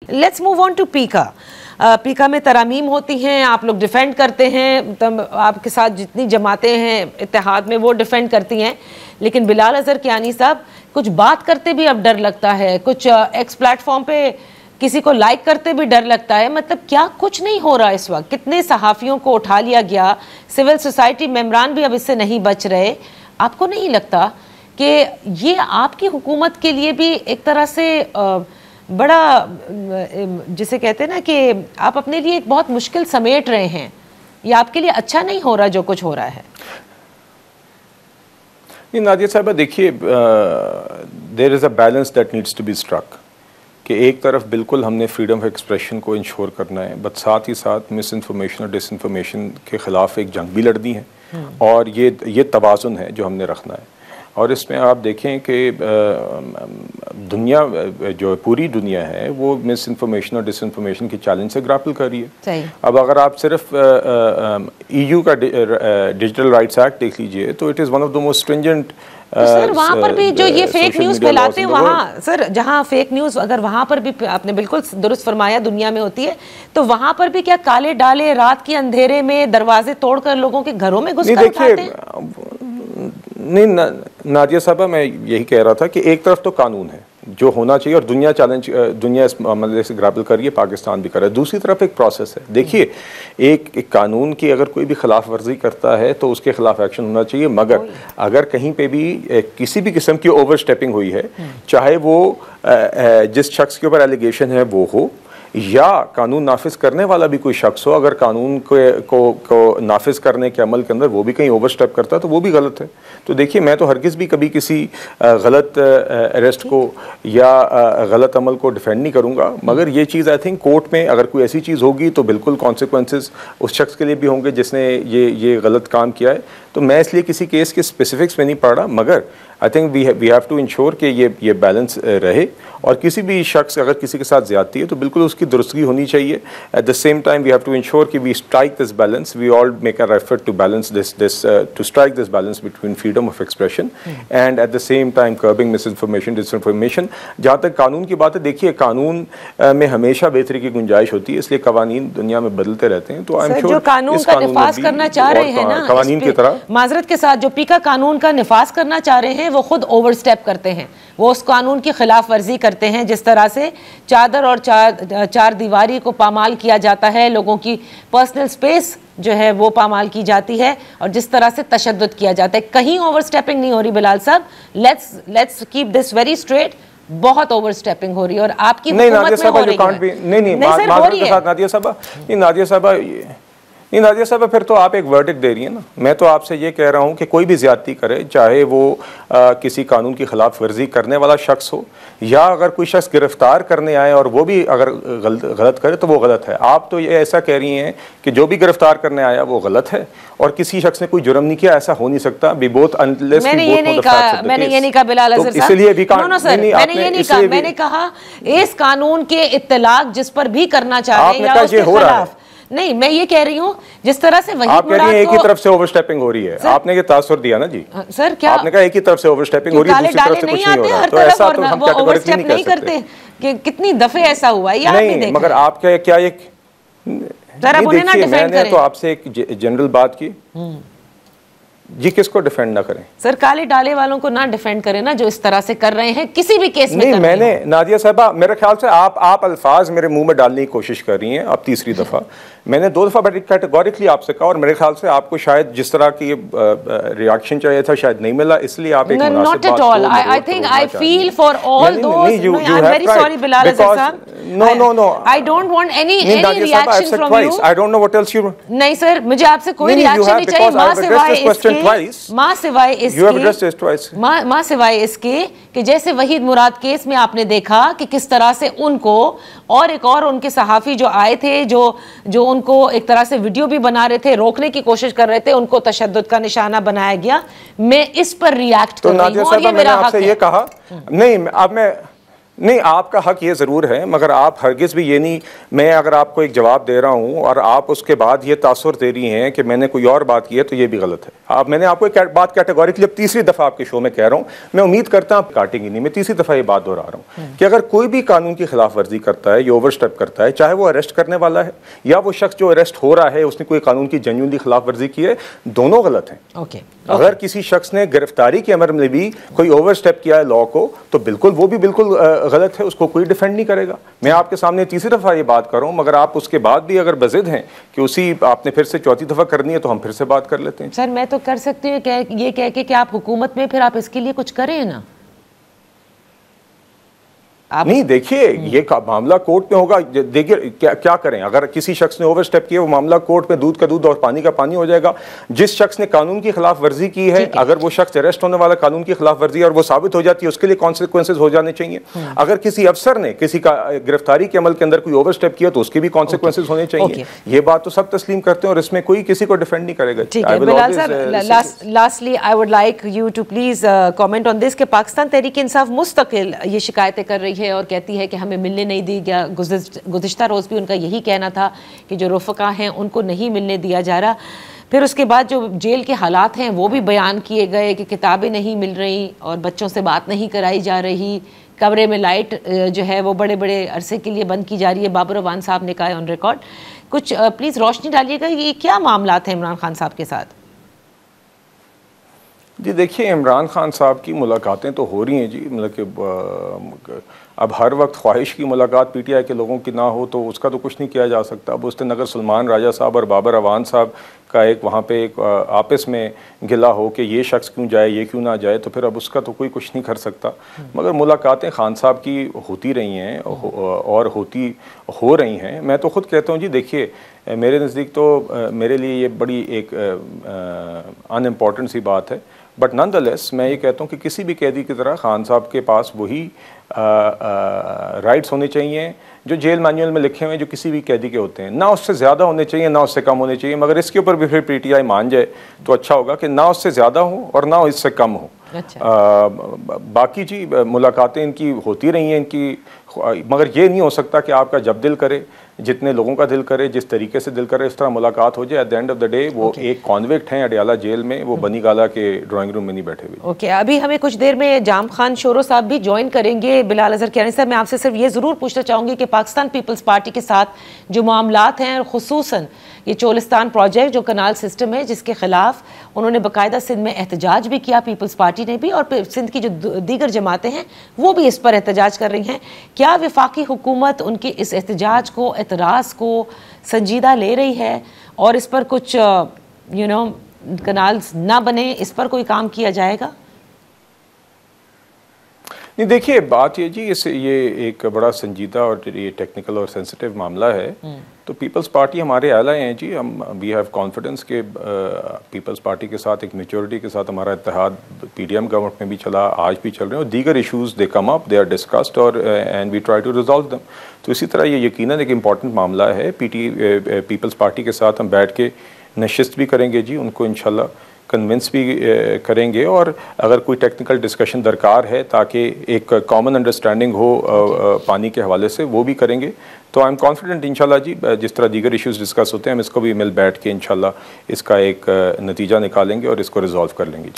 Let's move on to पीका। पीका में तरामीम होती हैं, आप लोग डिफेंड करते हैं, तब आपके साथ जितनी जमातें हैं इत्तेहाद में वो डिफेंड करती हैं, लेकिन बिलाल अजहर कियानी साहब कुछ बात करते भी अब डर लगता है, कुछ एक्स प्लेटफॉर्म पे किसी को लाइक करते भी डर लगता है। मतलब क्या कुछ नहीं हो रहा इस वक्त? कितने सहाफ़ियों को उठा लिया गया, सिविल सोसाइटी मेम्बरान भी अब इससे नहीं बच रहे। आपको नहीं लगता कि ये आपकी हुकूमत के लिए भी एक तरह से बड़ा, जिसे कहते हैं ना कि आप अपने लिए एक बहुत मुश्किल समेट रहे हैं, ये आपके लिए अच्छा नहीं हो रहा जो कुछ हो रहा है? नहीं नादिया साहबा, देखिए there is a balance that needs to be struck, कि एक तरफ बिल्कुल हमने फ्रीडम ऑफ एक्सप्रेशन को इंश्योर करना है, बट साथ ही साथ मिस इन्फॉर्मेशन और डिसइंफॉर्मेशन के ख़िलाफ़ एक जंग भी लड़नी है, और ये तवाज़ुन है जो हमने रखना है। और इसमें आप देखें कि दुनिया, जो पूरी दुनिया है, वो मिस इन्फॉर्मेशन और डिसइंफॉर्मेशन के चैलेंज से ग्रैपल कर रही है। अब अगर आप सिर्फ EU का डिजिटल राइट्स एक्ट देख लीजिए तो it is one of the most stringent. Sir वहाँ पर भी जो ये फेक न्यूज़ फैलाते हैं, वहाँ सर जहाँ फेक न्यूज़, अगर वहाँ पर भी आपने बिल्कुल दुरुस्त फरमाया दुनिया में होती है, तो वहाँ पर भी क्या काले डाले रात के अंधेरे में दरवाजे तोड़कर लोगों के घरों में घुसकर उठाते हैं? नहीं नादिया साहबा, मैं यही कह रहा था कि एक तरफ तो कानून है जो होना चाहिए और दुनिया इस मामले से ग्रैपल कर रही है, पाकिस्तान भी कर रहा है। दूसरी तरफ एक प्रोसेस है। देखिए एक कानून की अगर कोई भी खिलाफ वर्जी करता है तो उसके खिलाफ एक्शन होना चाहिए, मगर अगर कहीं पे भी किसी भी किस्म की ओवर स्टेपिंग हुई है, चाहे वो जिस शख्स के ऊपर एलिगेशन है वो हो, या कानून नाफिज करने वाला भी कोई शख्स हो, अगर कानून को नाफिज करने के अमल के अंदर वो भी कहीं ओवर स्टेप करता है तो वो भी गलत है। तो देखिए, मैं तो हरगिज़ भी कभी किसी गलत अरेस्ट को या गलत अमल को डिफेंड नहीं करूँगा, मगर ये चीज़ आई थिंक कोर्ट में अगर कोई ऐसी चीज़ होगी तो बिल्कुल कॉन्सिक्वेंसेस उस शख्स के लिए भी होंगे जिसने ये गलत काम किया है। तो मैं इसलिए किसी केस के स्पेसिफिक्स में नहीं पढ़ रहा, मगर I think we have to ensure कि ये बैलेंस रहे, और किसी भी शख्स अगर किसी के साथ ज्यादती है तो बिल्कुल उसकी दुरुस्तगी होनी चाहिए। At the same time we have to ensure कि we strike this balance, we all make an effort to balance to strike this balance between freedom of expression and at the same time curbing misinformation, disinformation. जहाँ तक कानून की बात है, देखिए कानून में हमेशा बेहतरी की गुंजाइश होती है, इसलिए कवानीन दुनिया में बदलते रहते हैं। तो आई एम श्योर जो कानून का निफाज करना चाह रहे हैं ना, कवानीन की तरह माजरत के साथ जो पीका कानून का निफाज करना चाह रहे हैं वो खुद ओवर स्टेप करते हैं, वो उस कानून की खिलाफ वर्जी करते हैं। जिस तरह से चादर और चार दीवारी को पामाल किया जाता है, लोगों की पर्सनल स्पेस जो है वो पामाल की जाती है, और जिस तरह से तशद्दुद किया जाता है, कहीं ओवर स्टेपिंग नहीं हो रही बिलाल साहब। Let's keep this very straight, बहुत ओवर स्टेपिंग हो रही है और आपकी हुकूमत में हो रही है। नादिया साहबा फिर तो आप एक वर्डिक्ट दे रही हैं ना। मैं तो आपसे ये कह रहा हूँ कि कोई भी ज्यादती करे, चाहे वो किसी कानून की खिलाफ वर्जी करने वाला शख्स हो, या अगर कोई शख्स गिरफ्तार करने आए और वो भी अगर गलत करे तो वो गलत है। आप तो ये ऐसा कह रही हैं कि जो भी गिरफ्तार करने आया वो गलत है, और किसी शख्स ने कोई जुर्म नहीं किया, ऐसा हो नहीं सकता। मैंने ये नहीं कहा बिलाल अजहर साहब, मैंने कहा इस कानून के इत्तलाक जिस पर भी करना चाह रहे हैं या उसके खिलाफ नहीं, मैं ये कह रही हूँ जिस तरह से वही आप कह रही हैं एक ही तरफ से ओवरस्टेपिंग हो रही है। आपने ये तासुर दिया ना जी सर, क्या आपने कहा एक ही तरफ से ओवरस्टेपिंग हो रही है, दूसरी तरफ से कुछ नहीं हो रहा, तो ऐसा तो हम कैटेगोरिकली नहीं कह सकते कि कितनी दफे ऐसा हुआ है। नहीं, मगर आप क्या एक देखिए, मैंने तो आपसे एक जनरल बात की जी, किसको डिफेंड ना करें सर? काले डाले वालों को ना डिफेंड करें ना, जो इस तरह से कर रहे हैं किसी भी केस में। नहीं, मैंने नादिया साहबा, मेरे ख्याल से आप अल्फाज मेरे मुंह में डालने की कोशिश कर रही हैं। अब तीसरी दफा मैंने 2 दफा बड़ी कैटेगोरिकली आपसे कहा, और मेरे ख्याल से आपको शायद जिस तरह की रिएक्शन चाहिए था शायद नहीं मिला, इसलिए आप एक not at all. I think I feel for all those. I am very sorry Bilal Azhar sahab, no I don't want any reaction from you. I don't know what else you. नहीं सर, मुझे आपसे कोई रिएक्शन नहीं चाहिए, मां सिवाय इसके कि जैसे वहीद मुराद केस में आपने देखा कि किस तरह से उनको और एक और उनके सहाफ़ी जो आए थे, जो उनको एक तरह से वीडियो भी बना रहे थे, रोकने की कोशिश कर रहे थे, उनको तशद्दुद का निशाना बनाया गया। मैं इस पर रिएक्ट कर रही हूं और ये मेरा हक है। ये कहा नहीं, अब मैं नहीं, आपका हक ये ज़रूर है, मगर आप हरगिज़ भी ये नहीं, मैं अगर आपको एक जवाब दे रहा हूँ और आप उसके बाद ये तासुर दे रही हैं कि मैंने कोई और बात की है, तो ये भी गलत है। मैंने आपको एक बात कैटेगोरिकली अब तीसरी दफ़ा आपके शो में कह रहा हूँ, मैं उम्मीद करता हूँ आप काटेंगी नहीं, मैं तीसरी दफ़ा ये बात दोहरा रहा हूँ कि अगर कोई भी कानून की खिलाफ वर्जी करता है या ओवर स्टेप करता है, चाहे वो अरेस्ट करने वाला है या वो शख्स जो अरेस्ट हो रहा है उसने कोई कानून की जेन्युइनली खिलाफ वर्जी की है, दोनों गलत हैं। अगर किसी शख्स ने गिरफ्तारी के अमर में भी कोई ओवर स्टेप किया है लॉ को, तो बिल्कुल वो भी बिल्कुल गलत है, उसको कोई डिफेंड नहीं करेगा। मैं आपके सामने तीसरी दफ़ा ये बात कर रहा हूँ, मगर आप उसके बाद भी अगर बज़िद हैं कि उसी आपने फिर से चौथी दफ़ा करनी है, तो हम फिर से बात कर लेते हैं। सर मैं तो कर सकती हूँ ये कह के कि आप हुकूमत में फिर आप इसके लिए कुछ करें ना। नहीं, देखिए ये मामला कोर्ट में होगा। देखिए क्या करें, अगर किसी शख्स ने ओवर स्टेप किया, वो मामला कोर्ट में दूध का दूध और पानी का पानी हो जाएगा। जिस शख्स ने कानून की खिलाफ वर्जी की है, अगर वो शख्स अरेस्ट होने वाला कानून की खिलाफ वर्जी और वो साबित हो जाती है, उसके लिए कॉन्सिक्वेंसेज हो जाने चाहिए। अगर किसी अफसर ने किसी का गिरफ्तारी के अमल के अंदर कोई ओवर स्टेप किया, तो उसके भी कॉन्सिक्वेंसेज होने चाहिए। ये बात तो सब तस्लीम करते हैं और इसमें कोई किसी को डिफेंड नहीं करेगा। Lastly I would like you to please comment on this कि पाकिस्तान तहरीक इंसाफ मुस्तकिल ये शिकायतें कर रही है और कहती है कि हमें मिलने नहीं दी गया। गुज़िश्ता रोज़ भी उनका यही कहना था कि जो रफ़क़ा हैं उनको नहीं मिलने दिया जा रहा। फिर उसके बाद जो जेल के हालात हैं वो भी बयान किए गए कि किताबें नहीं मिल रही और बच्चों से बात नहीं कराई जा रही, कमरे में लाइट जो है वो बड़े बड़े अरसे के लिए बंद की जा रही है। बाबर अवान साहब ने कहा ऑन रिकॉर्ड। कुछ प्लीज़ रोशनी डालिएगा, ये क्या मामला थे इमरान खान साहब के साथ? जी देखिए, इमरान खान साहब की मुलाकातें तो हो रही हैं जी, मतलब कि अब हर वक्त ख्वाहिश की मुलाकात पीटीआई के लोगों की ना हो तो उसका तो कुछ नहीं किया जा सकता। अब उस दिन अगर सलमान राजा साहब और बाबर अवान साहब का एक वहाँ पे एक आपस में गिला हो कि ये शख्स क्यों जाए, ये क्यों ना जाए, तो फिर अब उसका तो कोई कुछ नहीं कर सकता। मगर मुलाकातें खान साहब की होती रही हैं और हो रही हैं। मैं तो ख़ुद कहता हूँ जी, देखिए मेरे नज़दीक तो मेरे लिए ये बड़ी एक अनइम्पॉर्टेंट सी बात है, बट नॉनदलेस मैं ये कहता हूँ कि किसी भी कैदी की तरह खान साहब के पास वही राइट्स होने चाहिए जो जेल मैनुअल में लिखे हुए हैं, जो किसी भी कैदी के होते हैं। ना उससे ज़्यादा होने चाहिए, ना उससे कम होने चाहिए। मगर इसके ऊपर भी फिर पीटीआई मान जाए तो अच्छा होगा कि ना उससे ज़्यादा हो और ना इससे कम हो। अच्छा। बाकी जी मुलाकातें इनकी होती रही हैं इनकी, मगर ये नहीं हो सकता कि आपका जब दिल करे, जितने लोगों का दिल करे, जिस तरीके से दिल करे, इस तरह मुलाकात हो जाए। At the end of the day वो एक कॉन्विक्ट हैं अडयाला जेल में, वो बनी गाला के ड्राइंग रूम में नहीं बैठे हुए। अभी हमें कुछ देर में जाम खान शोरो साहब भी ज्वाइन करेंगे। बिलाल अजहर कियानी साहब, मैं आपसे सिर्फ ये ज़रूर पूछना चाहूँगी कि पाकिस्तान पीपल्स पार्टी के साथ जो मामलात हैं, खुसूसन ये चोलिस्तान प्रोजेक्ट जो कनाल सिस्टम है जिसके खिलाफ उन्होंने बाकायदा सिंध में एहतजाज भी किया, पीपल्स पार्टी ने भी, और सिंध की जो दीगर जमातें हैं वो भी इस पर एहतजाज कर रही हैं। क्या वफाकी हुकूमत उनकी इस एहतजाज को, एतराज़ को संजीदा ले रही है और इस पर कुछ कनाल्स ना बने, इस पर कोई काम किया जाएगा? नहीं, देखिए बात ये जी, ये एक बड़ा संजीदा और ये टेक्निकल और सेंसिटिव मामला है। तो पीपल्स पार्टी हमारे एलाय हैं जी, हम वी हैव कॉन्फिडेंस के पीपल्स पार्टी के साथ एक मेच्योरिटी के साथ हमारा इत्तेहाद पीडीएम गवर्नमेंट में भी चला, आज भी चल रहे हैं, और दीगर issues they come up, they are discussed और and we try to resolve them. तो इसी तरह ये यकीनन एक इम्पॉर्टेंट मामला है। पीपल्स पार्टी के साथ हम बैठ के नशिस्त भी करेंगे जी, उनको इंशाल्लाह कन्विंस भी करेंगे, और अगर कोई टेक्निकल डिस्कशन दरकार है ताकि एक कॉमन अंडरस्टैंडिंग हो पानी के हवाले से, वो भी करेंगे। तो आई एम कॉन्फिडेंट इंशाल्लाह जी, जिस तरह दीगर इश्यूज़ डिस्कस होते हैं हम इसको भी मिल बैठ के इंशाल्लाह इसका एक नतीजा निकालेंगे और इसको रिजॉल्व कर लेंगे।